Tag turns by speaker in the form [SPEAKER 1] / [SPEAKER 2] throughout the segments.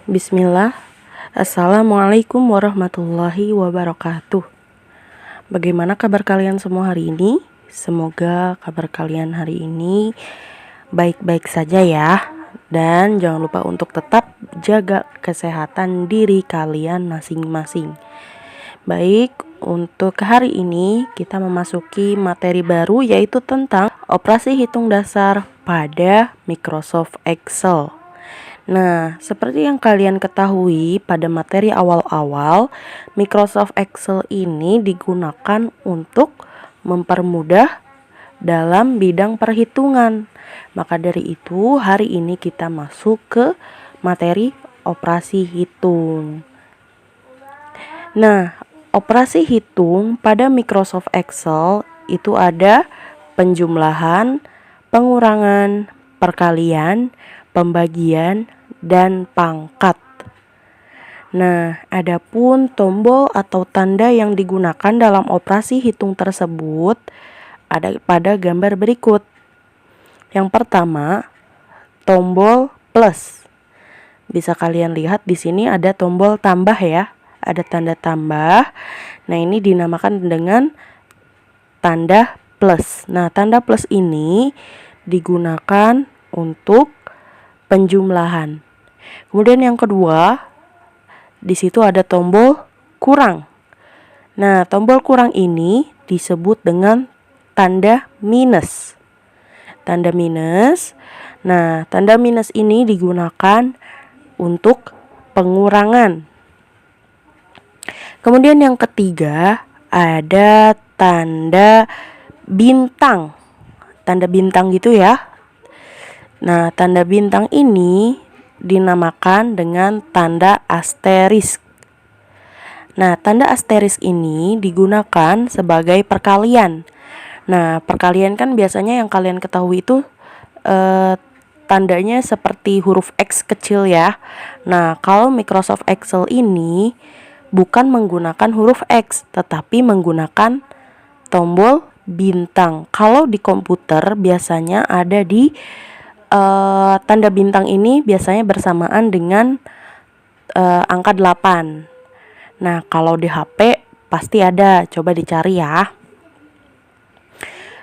[SPEAKER 1] Bismillah. Assalamualaikum warahmatullahi wabarakatuh. Bagaimana kabar kalian semua hari ini? Semoga kabar kalian hari ini baik-baik saja ya. Dan jangan lupa untuk tetap jaga kesehatan diri kalian masing-masing. Baik, untuk hari ini kita memasuki materi baru, yaitu tentang operasi hitung dasar pada Microsoft Excel. Nah, seperti yang kalian ketahui, pada materi awal-awal, Microsoft Excel ini digunakan untuk mempermudah dalam bidang perhitungan. Maka dari itu, hari ini kita masuk ke materi operasi hitung. Nah, operasi hitung pada Microsoft Excel itu ada penjumlahan, pengurangan, perkalian, pembagian, dan pangkat. Nah, adapun tombol atau tanda yang digunakan dalam operasi hitung tersebut ada pada gambar berikut. Yang pertama, tombol plus. Bisa kalian lihat di sini ada tombol tambah ya, ada tanda tambah. Nah, ini dinamakan dengan tanda plus. Nah, tanda plus ini digunakan untuk penjumlahan. Kemudian yang kedua, di situ ada tombol kurang. Nah, tombol kurang ini disebut dengan tanda minus. Tanda minus. Nah, tanda minus ini digunakan untuk pengurangan. Kemudian yang ketiga, ada tanda bintang. Tanda bintang gitu ya. Nah, tanda bintang ini dinamakan dengan tanda asterisk. Nah, tanda asterisk ini digunakan sebagai perkalian. Nah, perkalian kan biasanya yang kalian ketahui itu tandanya seperti huruf X kecil ya. Nah, kalau Microsoft Excel ini bukan menggunakan huruf X, tetapi menggunakan tombol bintang. Kalau di komputer biasanya ada di tanda bintang ini biasanya bersamaan dengan angka 8. Nah, kalau di HP pasti ada, coba dicari ya.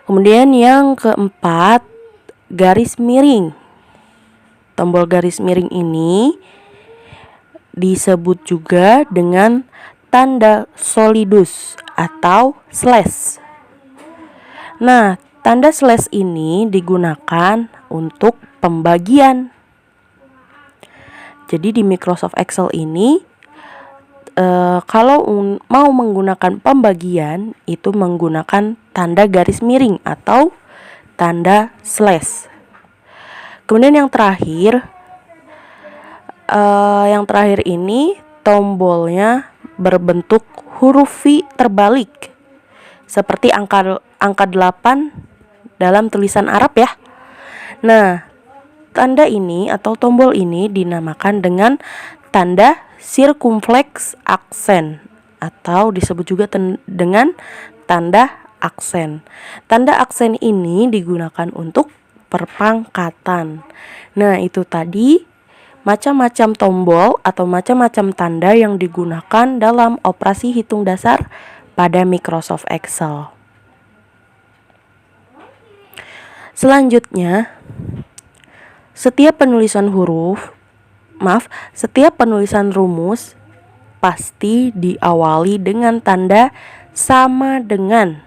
[SPEAKER 1] Kemudian yang keempat, garis miring. Tombol garis miring ini disebut juga dengan tanda solidus atau slash. Nah, tanda slash ini digunakan untuk pembagian. Jadi di Microsoft Excel ini kalau mau menggunakan pembagian itu menggunakan tanda garis miring atau tanda slash. Kemudian yang terakhir ini tombolnya berbentuk huruf V terbalik seperti angka 8 dalam tulisan Arab ya. Nah, tanda ini atau tombol ini dinamakan dengan tanda circumflex aksen atau disebut juga dengan tanda aksen. Tanda aksen ini digunakan untuk perpangkatan. Nah, itu tadi macam-macam tombol atau macam-macam tanda yang digunakan dalam operasi hitung dasar pada Microsoft Excel. Selanjutnya, setiap penulisan rumus pasti diawali dengan tanda sama dengan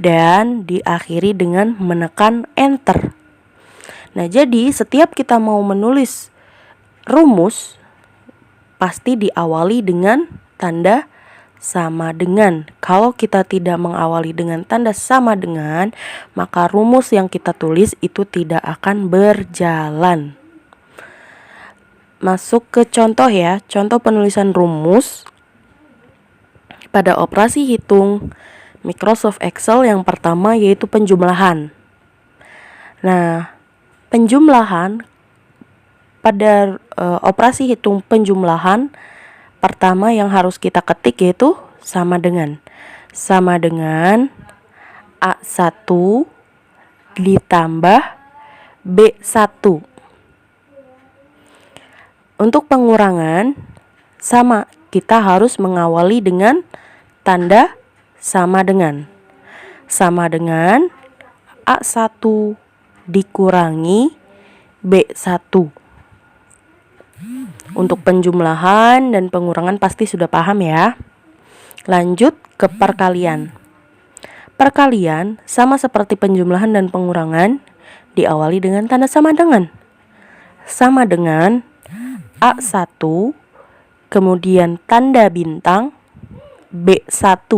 [SPEAKER 1] dan diakhiri dengan menekan enter. Nah, jadi setiap kita mau menulis rumus pasti diawali dengan tanda sama dengan. Kalau kita tidak mengawali dengan tanda sama dengan, maka rumus yang kita tulis itu tidak akan berjalan. Masuk ke contoh ya, contoh penulisan rumus pada operasi hitung Microsoft Excel yang pertama yaitu penjumlahan. Nah, penjumlahan pada operasi hitung penjumlahan pertama yang harus kita ketik yaitu sama dengan A1 ditambah B1. Untuk pengurangan sama, kita harus mengawali dengan tanda sama dengan. Sama dengan A1 dikurangi B1. Untuk penjumlahan dan pengurangan pasti sudah paham ya. Lanjut ke perkalian. Perkalian sama seperti penjumlahan dan pengurangan, diawali dengan tanda sama dengan. Sama dengan A1, kemudian tanda bintang B1.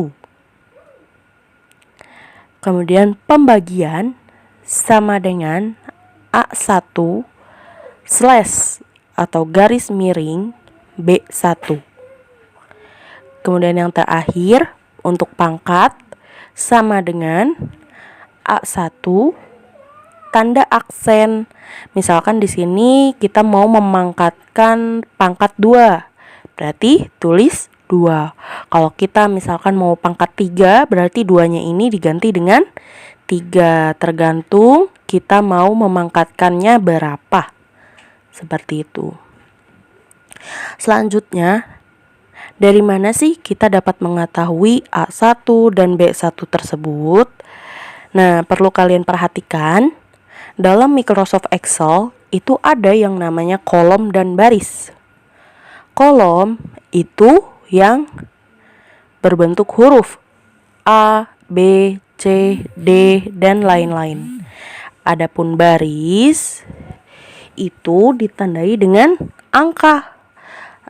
[SPEAKER 1] Kemudian pembagian sama dengan A1 slash atau garis miring B1. Kemudian yang terakhir untuk pangkat sama dengan A1 tanda aksen. Misalkan di sini kita mau memangkatkan pangkat 2, berarti tulis 2. Kalau kita misalkan mau pangkat 3, berarti 2-nya ini diganti dengan 3, tergantung kita mau memangkatkannya berapa. Seperti itu. Selanjutnya, dari mana sih kita dapat mengetahui A1 dan B1 tersebut? Nah, perlu kalian perhatikan, dalam Microsoft Excel itu ada yang namanya kolom dan baris. Kolom itu yang berbentuk huruf A, B, C, D, dan lain-lain. Adapun baris itu ditandai dengan angka.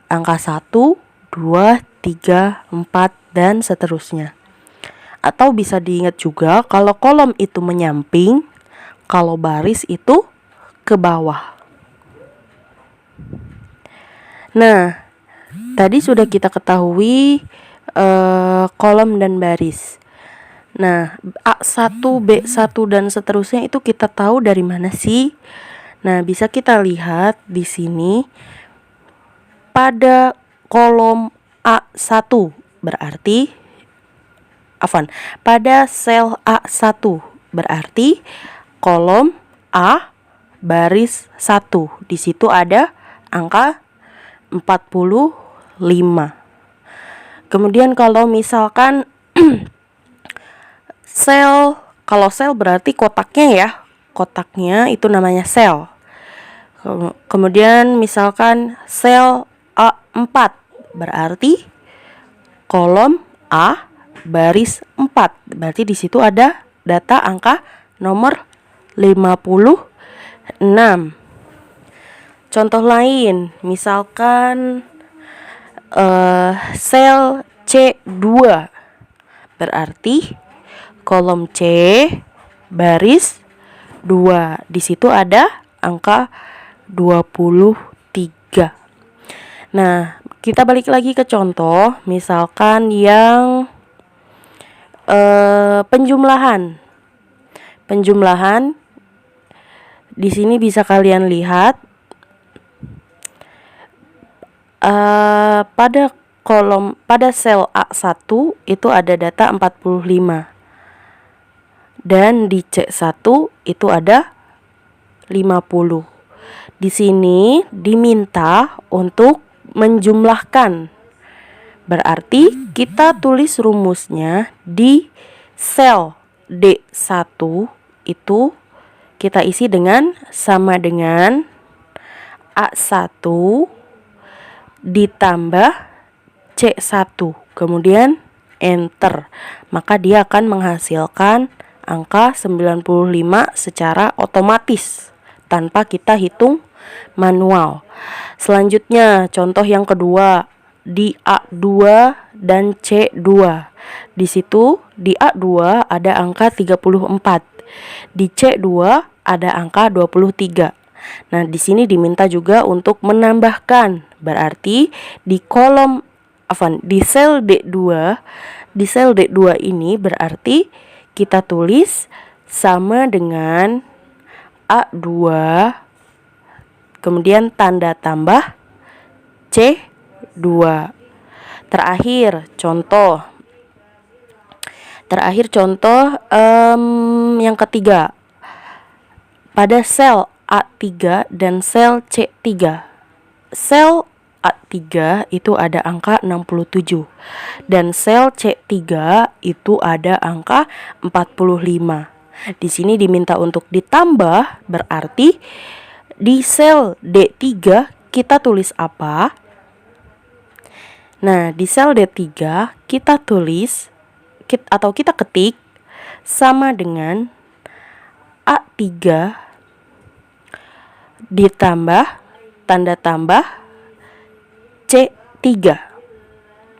[SPEAKER 1] Angka 1, 2, 3, 4, dan seterusnya. Atau bisa diingat juga kalau kolom itu menyamping, kalau baris itu ke bawah. Nah, tadi sudah kita ketahui kolom dan baris. Nah, A1, B1, dan seterusnya itu kita tahu dari mana sih? Nah, bisa kita lihat di sini pada kolom A1 berarti pada sel A1 berarti kolom A baris 1. Di situ ada angka 45. Kemudian kalau misalkan kalau sel berarti kotaknya ya. Kotaknya itu namanya sel. Kemudian misalkan sel A4 berarti kolom A baris 4. Berarti di situ ada data angka nomor 56. Contoh lain, misalkan sel C2 berarti kolom C baris 2. Di situ ada angka 23. Nah, kita balik lagi ke contoh, misalkan yang penjumlahan. Penjumlahan di sini bisa kalian lihat pada sel A1 itu ada data 45. Dan di C1 itu ada 50. Di sini diminta untuk menjumlahkan. Berarti kita tulis rumusnya di sel D1 itu kita isi dengan sama dengan A1 ditambah C1. Kemudian enter. Maka dia akan menghasilkan angka 95 secara otomatis tanpa kita hitung manual. Selanjutnya contoh yang kedua di A2 dan C2. Di situ di A2 ada angka 34. Di C2 ada angka 23. Nah, di sini diminta juga untuk menambahkan. Berarti di sel D2 ini berarti kita tulis sama dengan A2 kemudian tanda tambah C2. Terakhir contoh yang ketiga pada sel A3 dan sel C3. sel A3 itu ada angka 67 dan sel C3 itu ada angka 45. Di sini diminta untuk ditambah, berarti di sel D3 kita tulis apa? Nah, di sel D3 kita tulis atau kita ketik sama dengan A3 ditambah tanda tambah C3.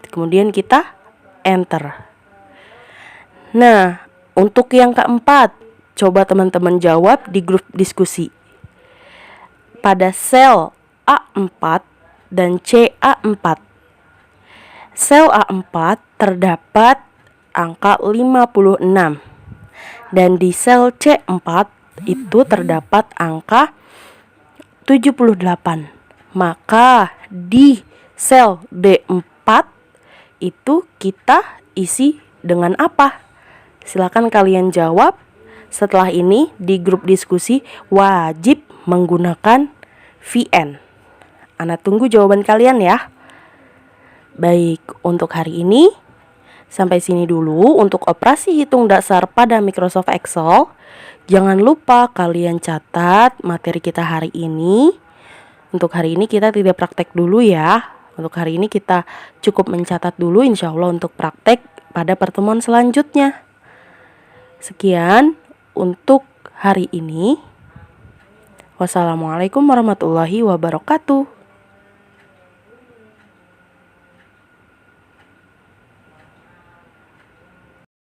[SPEAKER 1] Kemudian kita enter. Nah, untuk yang keempat, coba teman-teman jawab di grup diskusi. Pada sel A4 dan CA4. Sel A4 terdapat angka 56 dan di sel C4 itu terdapat angka 78. Maka di sel D4 itu kita isi dengan apa? Silakan kalian jawab. Setelah ini di grup diskusi wajib menggunakan VN. Ana tunggu jawaban kalian ya. Baik, untuk hari ini sampai sini dulu untuk operasi hitung dasar pada Microsoft Excel. Jangan lupa kalian catat materi kita hari ini. Untuk hari ini kita tidak praktek dulu ya. Untuk hari ini kita cukup mencatat dulu, insya Allah untuk praktek pada pertemuan selanjutnya. Sekian untuk hari ini. Wassalamualaikum warahmatullahi wabarakatuh.